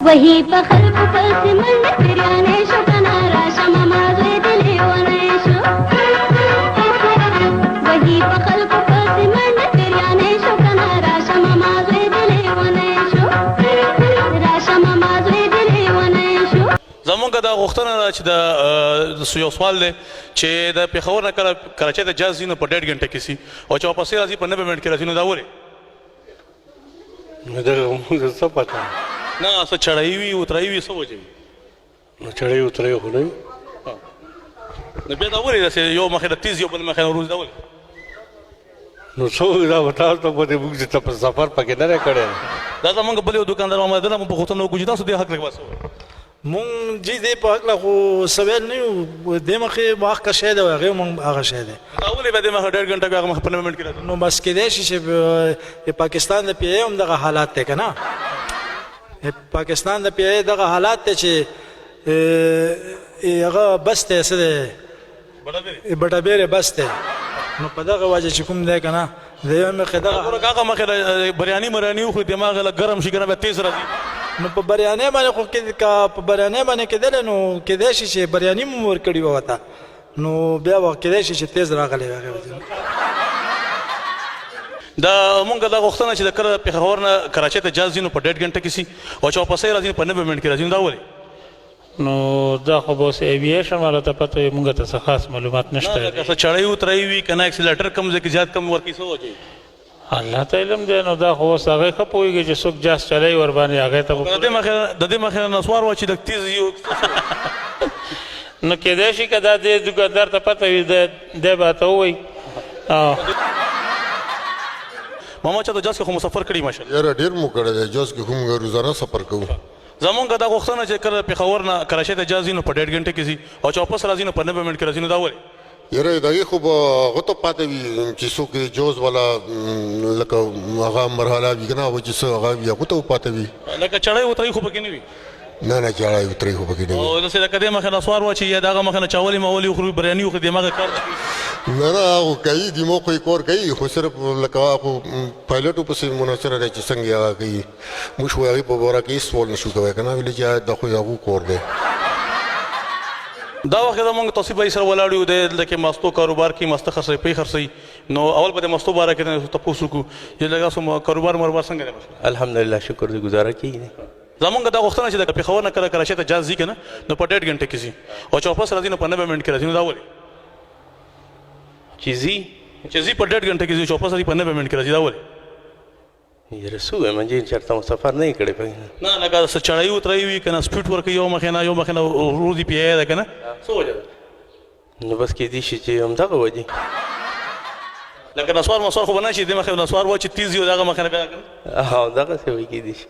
वही पखल पुपल सिमल फिरियाने शो कनारा शमा माज़े दिले वने शो वही पखल पुपल सिमल फिरियाने शो कनारा शमा माज़े दिले वने शो राशमा माज़े दिले वने शो زمونږ دا غوښتنه ده چې د یو سوال دی چې د پېښور نه کله کراچۍ ته جاز ځي نو په 1.5 غنټه کې سي او چې واپسې راځي په 90 منټ کې راځي نو دا ولې دغه موږ څه پته نه څه چړایي وي اترایي وي څه وجه وي نو چړی اترې خو نه نو بیا دا ولې داسې یو مخې ته تیز یو بل مخې ته وروځي دا ولې نو څو دا وتاو ته په دې موږ چې په سفر پکې نه کړی دا زمونږ بل یو دوکاندار ماما ده مو په غوښتنه وکړو چې تاسو دې حق لږ باسو مونږ جی دې په هکله خو سویل نه یو دې مخې مخکې شی دی هغې مونږ هغه شی دی دا ولې به دې مخې 1.5 غنټه کې هغه مخې په 90 منټ کې راځي نو بس کېدای شي چې د پاکستان د پی ای هم دغه حالات دی که نه پاکستان د پی ای دغه حالات دی چې هغه بس دی څه دی بټابیرې بس دی نو په دغه وجه چې کوم دی که نه د یو مخې دغه هغه مخې بریاني مراني وخوري دماغ یې لږ ګرم شي که نه بیا تیز راځي نو په بریانۍ باندې خو په بریانۍ باندې کېدلی نو کېدای شي چې بریاني مو ورکړي وه ورته نو بیا به کېدای شي چې تیز راغلی وي هغې دا مونږ دا غوښتنه چې د کله پېښور نه کراچۍ ته جاز ځي نو په 1.5 غنټه کې سي او چې واپسې راځي نو په 90 منټ کې راځي نو دا ولې نو دا خو به اوس ایویشن والا ته پته وي مونږ ته څه خاص معلومات نشته نه لکه څه چړی اترایي وي که نه اکسیلیټر کم ځای کې زیات کم ورکوي څه وجه وي الله ته علم دی نو دا خو اوس هغې ښه پوهېږي چې څوک جاز چلی ورباندې هغې ته د دې مخې نه نسوار وه چې لږ تیز یو نو کېدای شي که دا دې دوکاندار ته پته وي دی به ته ووایي ماما چا د جاز کې خو مسافر کړي ماشاءالله یاره ډېر مو کړی دی جاز کې خو موږ روزانه سفر کوو زمونږ دا غوښتنه چې کله پېښور نه کراچۍ ته جاز ځي نو په 1.5 غنټه کې ځي او چې واپس راځي نو په 90 منټ کې راځي نو دا ولې یاره دغې خو به هغه ته پاتې وي چې څوک جوز والا لکه هغه مرحله وي که نه هغه چې څه هغه وي هغو ته پاتې وي لکه چړی اترایي خو پکې نه وي نه نه چړی اترې خو پکې نه وي او داسې لکه دې مخې نسوار وه چې یا د هغه مخې نه چاولې ماولې وخوري بریاني وخوري دماغ یې کار نه نه هغه کوي دماغ خو یې کار کوي خو صرف لکه هغه پایلټو پسې منحصره دی چې څنګه هغه کوي موږ خو هغې په باره کې هېڅ سوال نشو کوی که نه ویلې چې دا خو هغو کار دی دا وخت زمونږ توصیف بھائی سره ولاړ یو دی دلته کې مستو کاروبار کې مسته خرڅوي پی خرڅوي نو اول به د مستو باره کې تپوس وکړو چې لږ تاسو کاروبار مروبار څنګه دی الحمدلله شکر دې ګزاره کېږي زمونږ دا غوښتنه چې د پېښور نه کله کراچۍ ته جاز ځي که نه نو په 1.5 غنټه کې ځي او چې واپس راځي نو په 90 منټ کې راځي نو دا ولې چې ځي چې ځي په 1.5 غنټه کې ځي چې واپس راځي په 90 منټ کې راځي دا ولې یاره څه ووایم چې چېرته مو سفر نه یې کړی پکې نه لکه څه چړی اترایي وي که نه سپیډ ورکوي یو مخې نه روزي پیایه ده که نه څه وجه ده نو بس کېدای شي چې همدغه وجې لکه نسوار مسوار خو به نه شي دې مخې نسوار وه چې تیز وي او د هغه مخې نه بیا همدغسې وایي کېدای شي